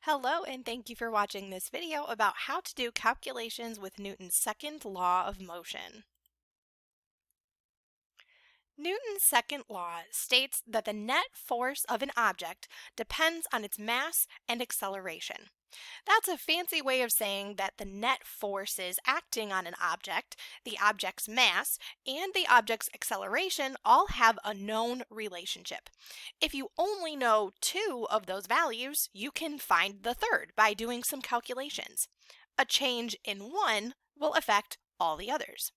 Hello, and thank you for watching this video about how to do calculations with Newton's second law of motion. Newton's second law states that the net force of an object depends on its mass and acceleration. That's a fancy way of saying that the net forces acting on an object, the object's mass, and the object's acceleration all have a known relationship. If you only know two of those values, you can find the third by doing some calculations. A change in one will affect all the others.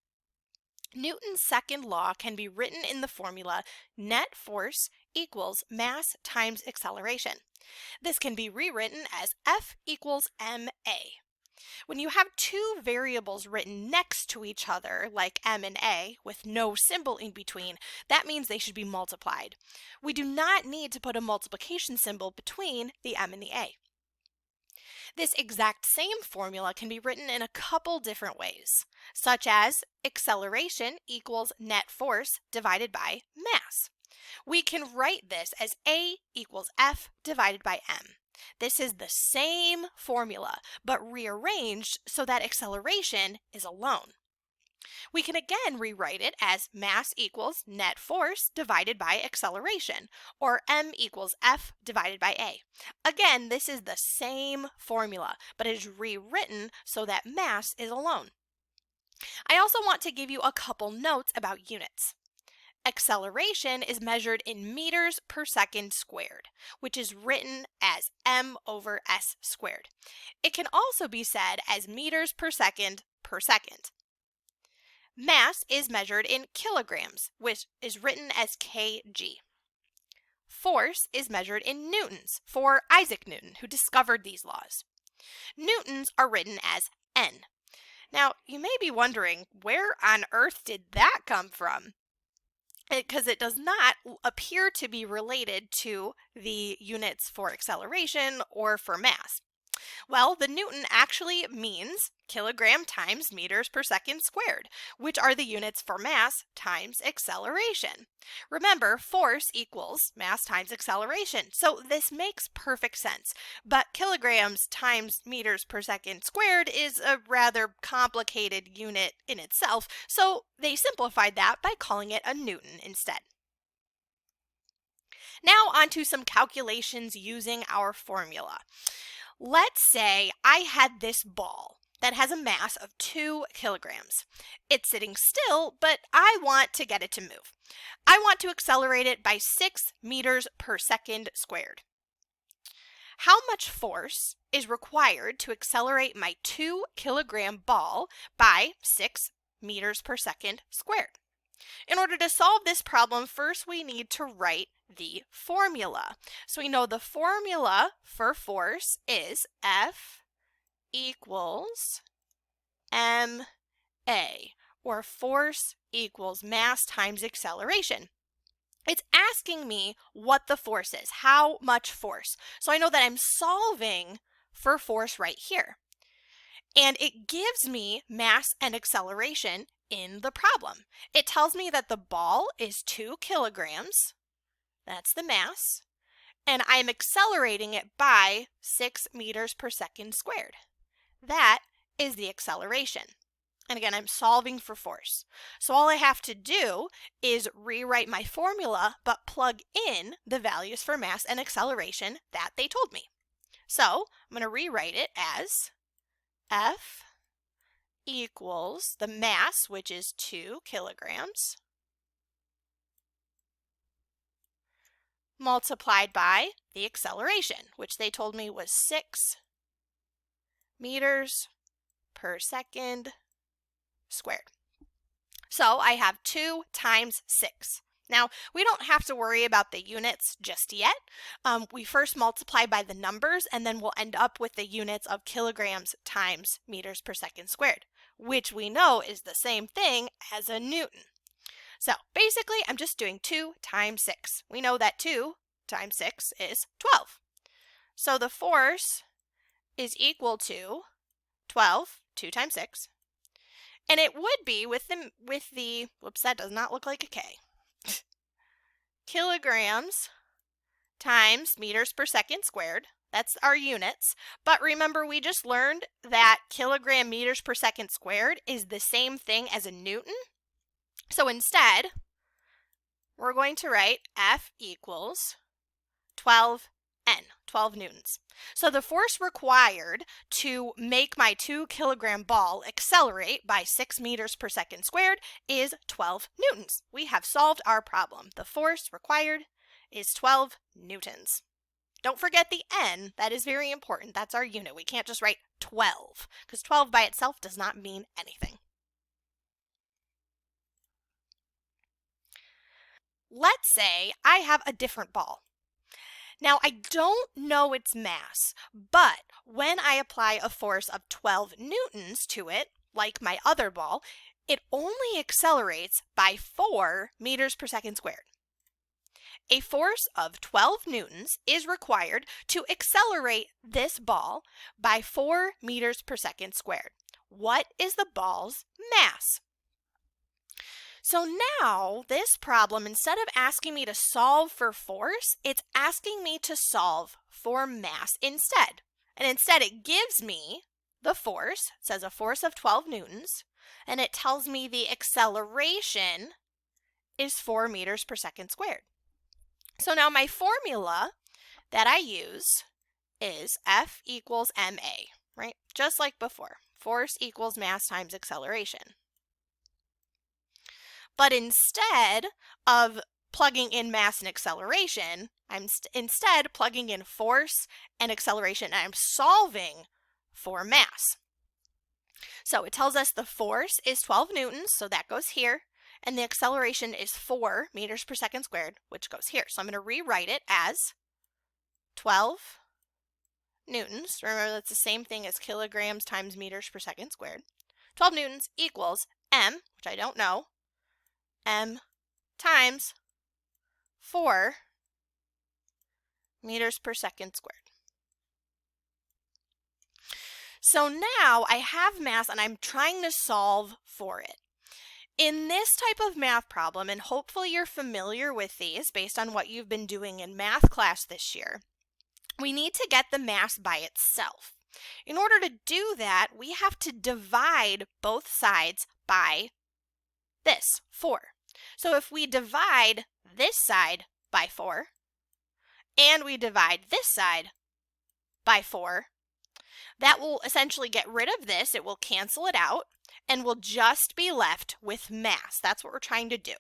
Newton's second law can be written in the formula net force equals mass times acceleration. This can be rewritten as F equals ma. When you have two variables written next to each other, like m and a, with no symbol in between, that means they should be multiplied. We do not need to put a multiplication symbol between the m and the a. This exact same formula can be written in a couple different ways, such as acceleration equals net force divided by mass. We can write this as A equals F divided by m. This is the same formula, but rearranged so that acceleration is alone. We can again rewrite it as mass equals net force divided by acceleration, or m equals F divided by a. Again, this is the same formula, but it is rewritten so that mass is alone. I also want to give you a couple notes about units. Acceleration is measured in meters per second squared, which is written as m over s squared. It can also be said as meters per second per second. Mass is measured in kilograms, which is written as kg. Force is measured in newtons for Isaac Newton, who discovered these laws. Newtons are written as N. Now, you may be wondering, where on earth did that come from? Because it does not appear to be related to the units for acceleration or for mass. Well, the Newton actually means kilogram times meters per second squared, which are the units for mass times acceleration. Remember, force equals mass times acceleration, so this makes perfect sense. But kilograms times meters per second squared is a rather complicated unit in itself, so they simplified that by calling it a Newton instead. Now on to some calculations using our formula. Let's say I had this ball that has a mass of 2 kilograms. It's sitting still, but I want to get it to move. I want to accelerate it by 6 meters per second squared. How much force is required to accelerate my 2 kilogram ball by 6 meters per second squared? In order to solve this problem, first we need to write the formula. So we know the formula for force is F equals ma, or force equals mass times acceleration. It's asking me what the force is, how much force. So I know that I'm solving for force right here. And it gives me mass and acceleration in the problem. It tells me that the ball is 2 kilograms, that's the mass, and I'm accelerating it by 6 meters per second squared. That is the acceleration. And again, I'm solving for force. So all I have to do is rewrite my formula, but plug in the values for mass and acceleration that they told me. So I'm going to rewrite it as F equals the mass, which is 2 kilograms, multiplied by the acceleration, which they told me was 6 meters per second squared. So I have 2 times 6. Now, we don't have to worry about the units just yet. We first multiply by the numbers, and then we'll end up with the units of kilograms times meters per second squared, which we know is the same thing as a Newton. So basically, I'm just doing 2 times 6. We know that 2 times 6 is 12. So the force is equal to 12, 2 times 6. And it would be with the, whoops, that does not look like a K, kilograms times meters per second squared, That's our units. But remember, we just learned that kilogram meters per second squared is the same thing as a Newton. So instead, we're going to write F equals 12 N, 12 newtons. So the force required to make my 2 kilogram ball accelerate by 6 meters per second squared is 12 newtons. We have solved our problem. The force required is 12 newtons. Don't forget the N, that is very important. That's our unit. We can't just write 12, because 12 by itself does not mean anything. Let's say I have a different ball. Now, I don't know its mass, but when I apply a force of 12 newtons to it, like my other ball, it only accelerates by 4 meters per second squared. A force of 12 newtons is required to accelerate this ball by 4 meters per second squared. What is the ball's mass? So now this problem, instead of asking me to solve for force, it's asking me to solve for mass instead. And instead it gives me the force, it says a force of 12 newtons, and it tells me the acceleration is 4 meters per second squared. So now my formula that I use is F equals ma, right? Just like before, force equals mass times acceleration. But instead of plugging in mass and acceleration, I'm instead plugging in force and acceleration, and I'm solving for mass. So it tells us the force is 12 newtons, so that goes here, and the acceleration is 4 meters per second squared, which goes here. So I'm going to rewrite it as 12 newtons. Remember, that's the same thing as kilograms times meters per second squared. 12 newtons equals m, which I don't know, m times 4 meters per second squared. So now I have mass and I'm trying to solve for it. In this type of math problem, and hopefully you're familiar with these based on what you've been doing in math class this year, we need to get the mass by itself. In order to do that, we have to divide both sides by this, 4. So if we divide this side by 4, and we divide this side by 4, that will essentially get rid of this. It will cancel it out, and we'll just be left with mass. That's what we're trying to do.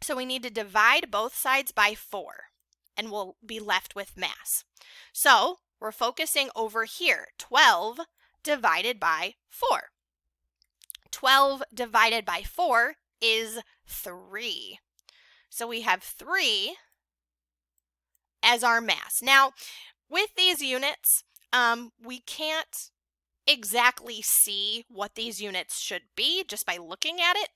So we need to divide both sides by 4, and we'll be left with mass. So we're focusing over here, 12 divided by 4. 12 divided by 4 is 3. So we have 3 as our mass. Now, with these units, we can't exactly see what these units should be just by looking at it.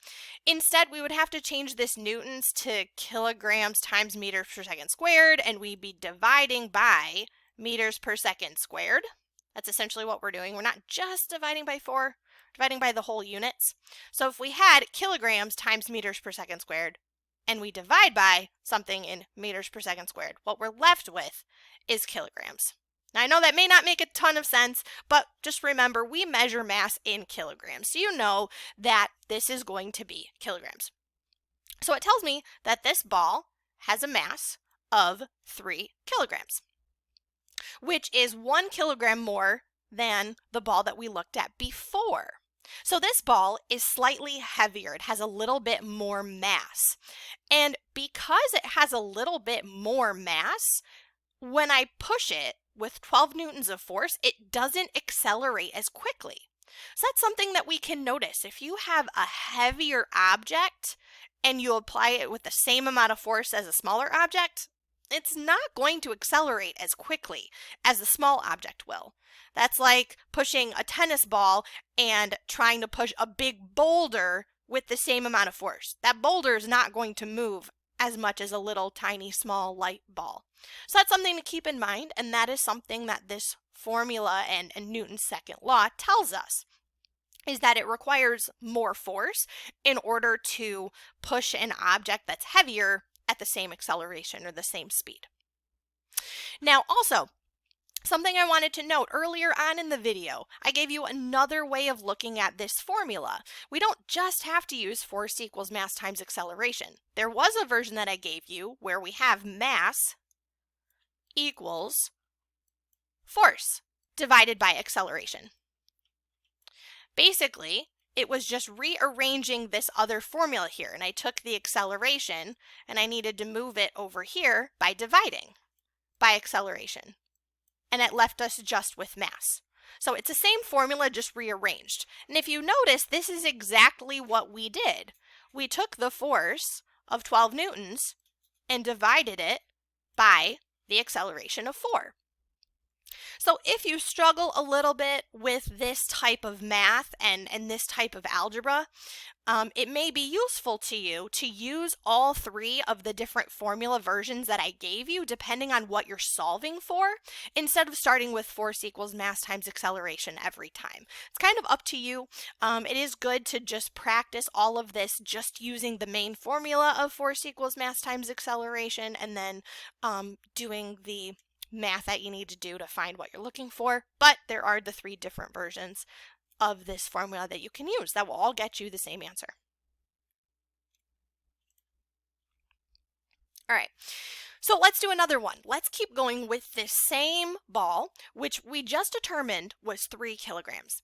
Instead, we would have to change this newtons to kilograms times meters per second squared, and we'd be dividing by meters per second squared. That's essentially what we're doing. We're not just dividing by 4, dividing by the whole units. So if we had kilograms times meters per second squared, and we divide by something in meters per second squared, what we're left with is kilograms. Now, I know that may not make a ton of sense, but just remember, we measure mass in kilograms. So you know that this is going to be kilograms. So it tells me that this ball has a mass of 3 kilograms, which is 1 kilogram more than the ball that we looked at before. So this ball is slightly heavier. It has a little bit more mass. And because it has a little bit more mass, when I push it with 12 newtons of force, it doesn't accelerate as quickly. So that's something that we can notice. If you have a heavier object and you apply it with the same amount of force as a smaller object, it's not going to accelerate as quickly as the small object will. That's like pushing a tennis ball and trying to push a big boulder with the same amount of force. That boulder is not going to move as much as a little tiny small light ball. So that's something to keep in mind, and that is something that this formula and Newton's second law tells us, is that it requires more force in order to push an object that's heavier at the same acceleration or the same speed. Now also, Something I wanted to note earlier on in the video, I gave you another way of looking at this formula. We don't just have to use force equals mass times acceleration. There was a version that I gave you where we have mass equals force divided by acceleration. Basically, it was just rearranging this other formula here, and I took the acceleration and I needed to move it over here by dividing by acceleration. And it left us just with mass. So it's the same formula, just rearranged. And if you notice, this is exactly what we did. We took the force of 12 newtons and divided it by the acceleration of 4. So if you struggle a little bit with this type of math and this type of algebra, it may be useful to you to use all 3 of the different formula versions that I gave you, depending on what you're solving for, instead of starting with force equals mass times acceleration every time. It's kind of up to you. It is good to just practice all of this just using the main formula of force equals mass times acceleration, and then doing the math that you need to do to find what you're looking for. But there are the 3 different versions of this formula that you can use that will all get you the same answer. All right, so let's do another one. Let's keep going with this same ball, which we just determined was 3 kilograms.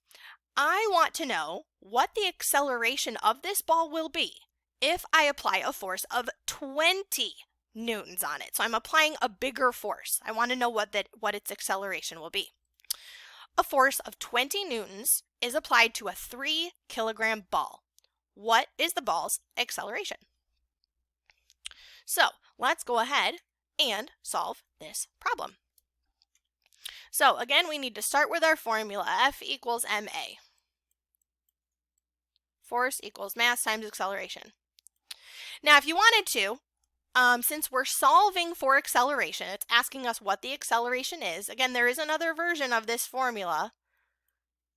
I want to know what the acceleration of this ball will be if I apply a force of 20 newtons on it. So I'm applying a bigger force. I want to know what its acceleration will be. A force of 20 newtons is applied to a 3 kilogram ball. What is the ball's acceleration? So let's go ahead and solve this problem. So again, we need to start with our formula, F equals ma. Force equals mass times acceleration. Now, if you wanted to, since we're solving for acceleration, it's asking us what the acceleration is. Again, there is another version of this formula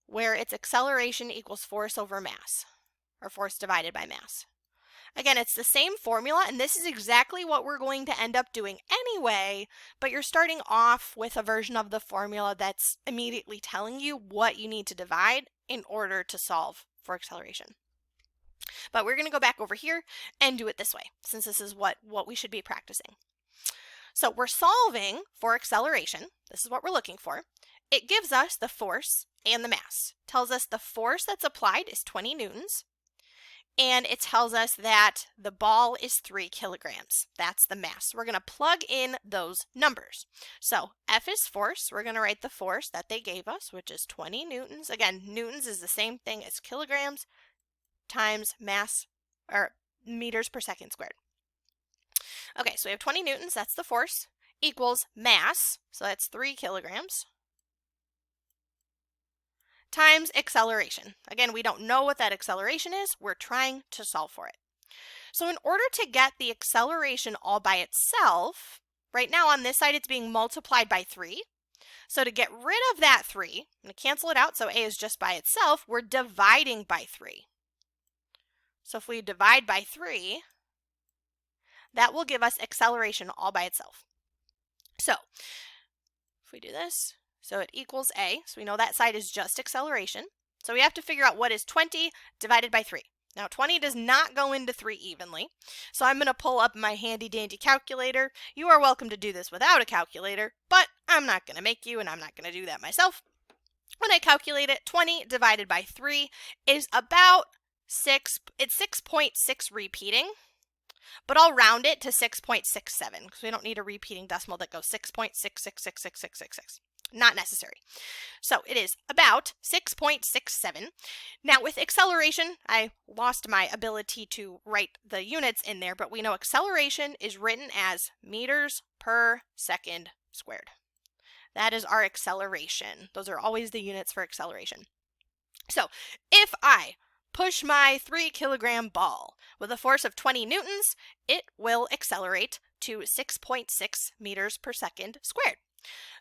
where it's acceleration equals force over mass, or force divided by mass. Again, it's the same formula, and this is exactly what we're going to end up doing anyway, but you're starting off with a version of the formula that's immediately telling you what you need to divide in order to solve for acceleration. But we're going to go back over here and do it this way, since this is what we should be practicing. So we're solving for acceleration. This is what we're looking for. It gives us the force and the mass. It tells us the force that's applied is 20 newtons, and it tells us that the ball is 3 kilograms. That's the mass. We're going to plug in those numbers. So F is force. We're going to write the force that they gave us, which is 20 newtons. Again, newtons is the same thing as kilograms times mass, or meters per second squared. Okay, so we have 20 newtons, that's the force, equals mass, so that's 3 kilograms, times acceleration. Again, we don't know what that acceleration is, we're trying to solve for it. So in order to get the acceleration all by itself, right now on this side it's being multiplied by 3. So to get rid of that 3, I'm going to cancel it out, so A is just by itself, we're dividing by 3. So if we divide by 3, that will give us acceleration all by itself. So if we do this, so it equals A, so we know that side is just acceleration. So we have to figure out what is 20 divided by 3. Now 20 does not go into 3 evenly, so I'm going to pull up my handy dandy calculator. You are welcome to do this without a calculator, but I'm not going to make you, and I'm not going to do that myself. When I calculate it, 20 divided by 3 is about 6.6 repeating, but I'll round it to 6.67 because we don't need a repeating decimal that goes 6.6666666. Not necessary. So it is about 6.67. Now with acceleration, I lost my ability to write the units in there, but we know acceleration is written as meters per second squared. That is our acceleration. Those are always the units for acceleration. So if I push my 3 kilogram ball with a force of 20 newtons, it will accelerate to 6.6 meters per second squared.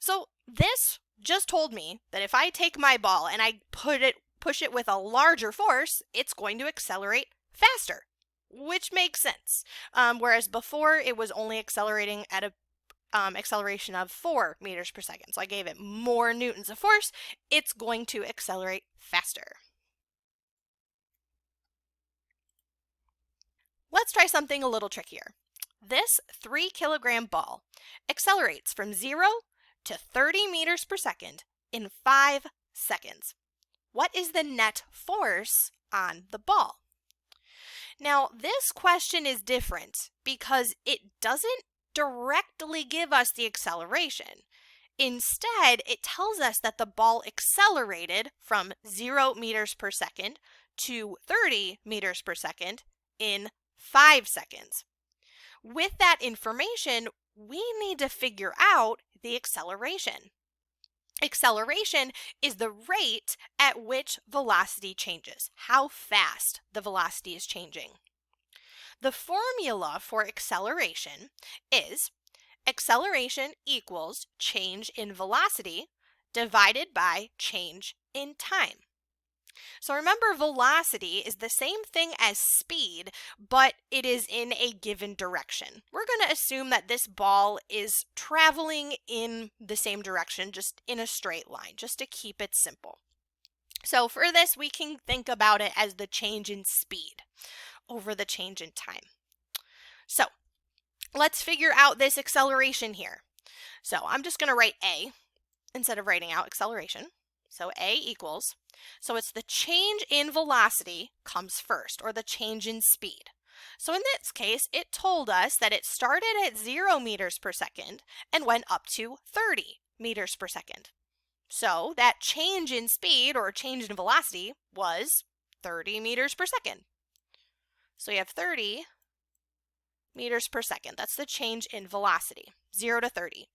So this just told me that if I take my ball and I push it with a larger force, it's going to accelerate faster, which makes sense. Whereas before it was only accelerating at acceleration of 4 meters per second. So I gave it more newtons of force. It's going to accelerate faster. Let's try something a little trickier. This 3-kilogram ball accelerates from 0 to 30 meters per second in 5 seconds. What is the net force on the ball? Now, this question is different because it doesn't directly give us the acceleration. Instead, it tells us that the ball accelerated from 0 meters per second to 30 meters per second in 5 seconds. With that information, we need to figure out the acceleration. Acceleration is the rate at which velocity changes, how fast the velocity is changing. The formula for acceleration is acceleration equals change in velocity divided by change in time. So remember, velocity is the same thing as speed, but it is in a given direction. We're going to assume that this ball is traveling in the same direction, just in a straight line, just to keep it simple. So for this, we can think about it as the change in speed over the change in time. So let's figure out this acceleration here. So I'm just going to write A instead of writing out acceleration. So A equals, so it's the change in velocity comes first, or the change in speed. So in this case, it told us that it started at 0 meters per second and went up to 30 meters per second. So that change in speed, or change in velocity, was 30 meters per second. So you have 30 meters per second. That's the change in velocity, 0 to 30.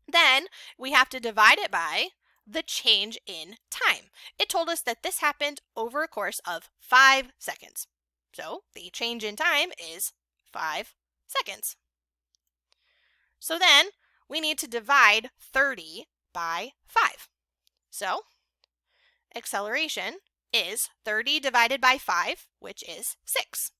Then we have to divide it by the change in time. It told us that this happened over a course of 5 seconds. So the change in time is 5 seconds. So then we need to divide 30 by 5. So acceleration is 30 divided by 5, which is 6.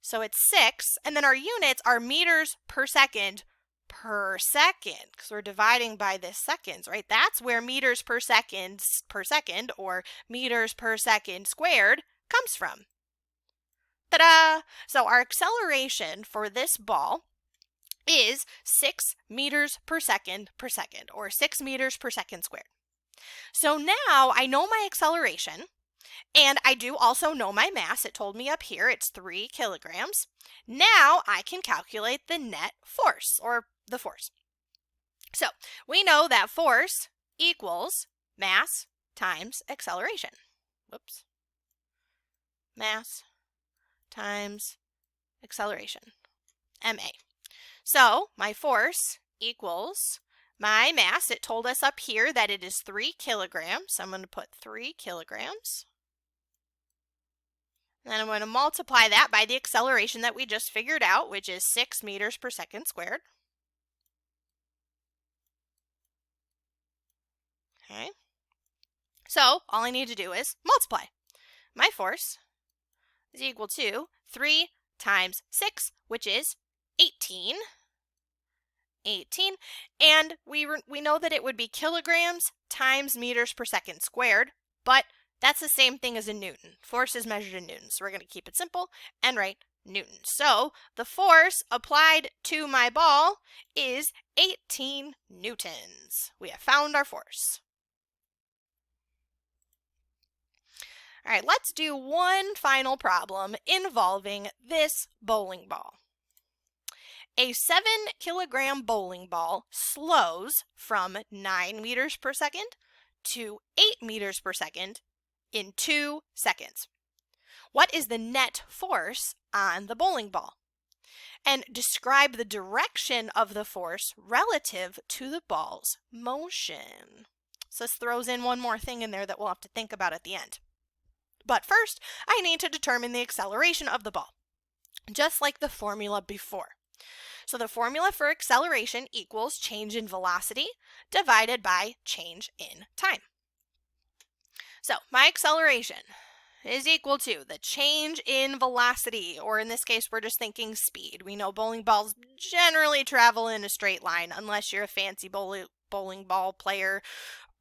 So it's 6, and then our units are meters per second, because we're dividing by the seconds, right? That's where meters per second, or meters per second squared comes from. Ta-da! So our acceleration for this ball is 6 meters per second, or 6 meters per second squared. So now I know my acceleration, and I do also know my mass. It told me up here it's 3 kilograms. Now I can calculate the net force, or the force. So we know that force equals mass times acceleration. Whoops. Mass times acceleration, ma. So my force equals my mass. It told us up here that it is 3 kilograms. So I'm going to put 3 kilograms. Then I'm going to multiply that by the acceleration that we just figured out, which is 6 meters per second squared. Okay. So all I need to do is multiply. My force is equal to 3 times 6, which is 18. 18. And we know that it would be kilograms times meters per second squared, but that's the same thing as a newton. Force is measured in newtons. So we're going to keep it simple and write newtons. So the force applied to my ball is 18 newtons. We have found our force. All right, let's do one final problem involving this bowling ball. A 7-kilogram bowling ball slows from 9 meters per second to 8 meters per second in 2 seconds. What is the net force on the bowling ball? And describe the direction of the force relative to the ball's motion. So this throws in one more thing in there that we'll have to think about at the end. But first, I need to determine the acceleration of the ball, just like the formula before. So the formula for acceleration equals change in velocity divided by change in time. So my acceleration is equal to the change in velocity, or in this case, we're just thinking speed. We know bowling balls generally travel in a straight line unless you're a fancy bowling ball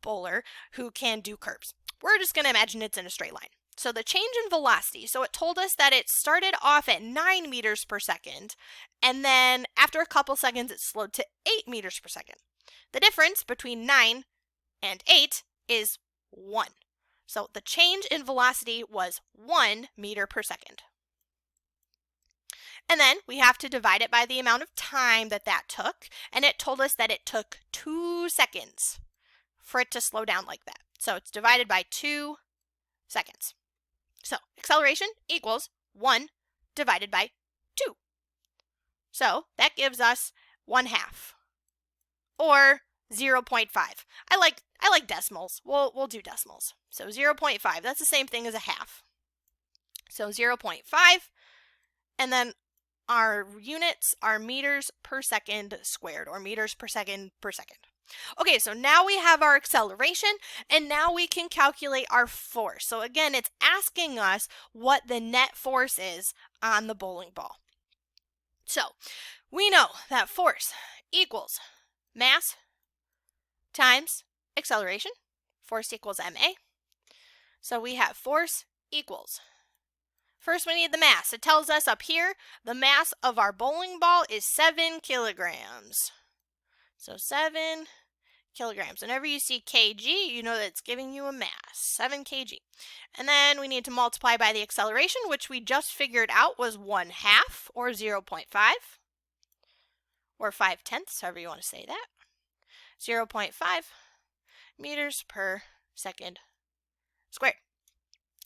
bowler who can do curves. We're just going to imagine it's in a straight line. So the change in velocity, so it told us that it started off at 9 meters per second, and then after a couple seconds, it slowed to 8 meters per second. The difference between 9 and 8 is 1. So the change in velocity was 1 meter per second. And then we have to divide it by the amount of time that took, and it told us that it took 2 seconds for it to slow down like that. So it's divided by 2 seconds. So acceleration equals 1 divided by 2. So that gives us 1/2, or 0.5. I like decimals. We'll do decimals. So 0.5, that's the same thing as a half. So 0.5, and then our units are meters per second squared, or meters per second per second. Okay, so now we have our acceleration, and now we can calculate our force. So again, it's asking us what the net force is on the bowling ball. So we know that force equals mass times acceleration. Force equals ma. So we have force equals, first we need the mass. It tells us up here the mass of our bowling ball is 7 kilograms. So 7 kilograms. Whenever you see kg, you know that it's giving you a mass, 7 kg. And then we need to multiply by the acceleration, which we just figured out was 1/2, or 0.5, or 5/10, however you want to say that. 0.5 meters per second squared.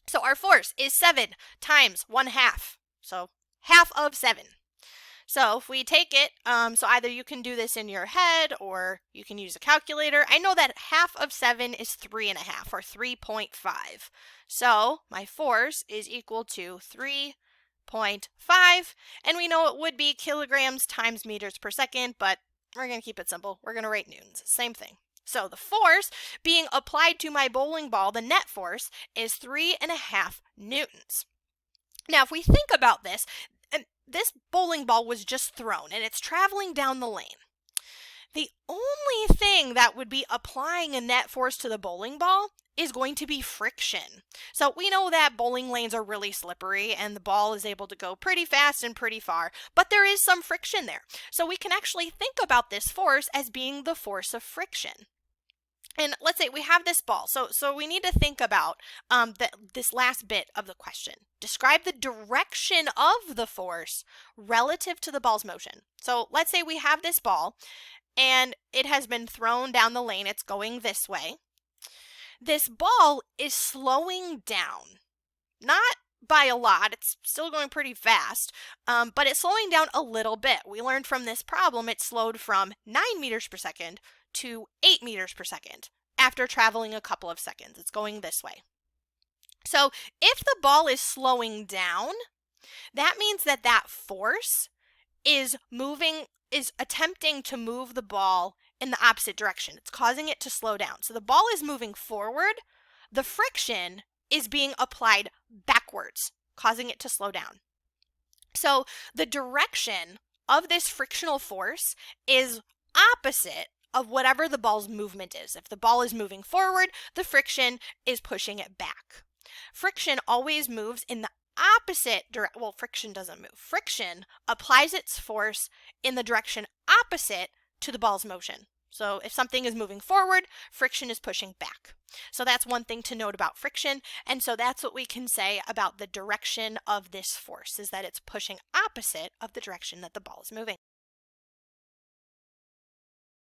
So our force is 7 times 1/2, so half of 7. So if we take it, so either you can do this in your head or you can use a calculator. I know that half of 7 is 3.5, or 3.5. So my force is equal to 3.5, and we know it would be kilograms times meters per second, but we're going to keep it simple. We're going to write newtons, same thing. So the force being applied to my bowling ball, the net force, is 3.5 newtons. Now, if we think about this, this bowling ball was just thrown, and it's traveling down the lane. The only thing that would be applying a net force to the bowling ball is going to be friction. So we know that bowling lanes are really slippery, and the ball is able to go pretty fast and pretty far, but there is some friction there. So we can actually think about this force as being the force of friction. And let's say we have this ball, so we need to think about this last bit of the question. Describe the direction of the force relative to the ball's motion. So let's say we have this ball, and it has been thrown down the lane. It's going this way. This ball is slowing down, not by a lot. It's still going pretty fast, but it's slowing down a little bit. We learned from this problem it slowed from 9 meters per second to 8 meters per second after traveling a couple of seconds. It's going this way. So if the ball is slowing down, that means that force is attempting to move the ball in the opposite direction. It's causing it to slow down. So the ball is moving forward. The friction is being applied backwards, causing it to slow down. So the direction of this frictional force is opposite of whatever the ball's movement is. If the ball is moving forward, the friction is pushing it back. Friction always moves in the opposite direction. Well, friction doesn't move. Friction applies its force in the direction opposite to the ball's motion. So if something is moving forward, friction is pushing back. So that's one thing to note about friction. And so that's what we can say about the direction of this force, is that it's pushing opposite of the direction that the ball is moving.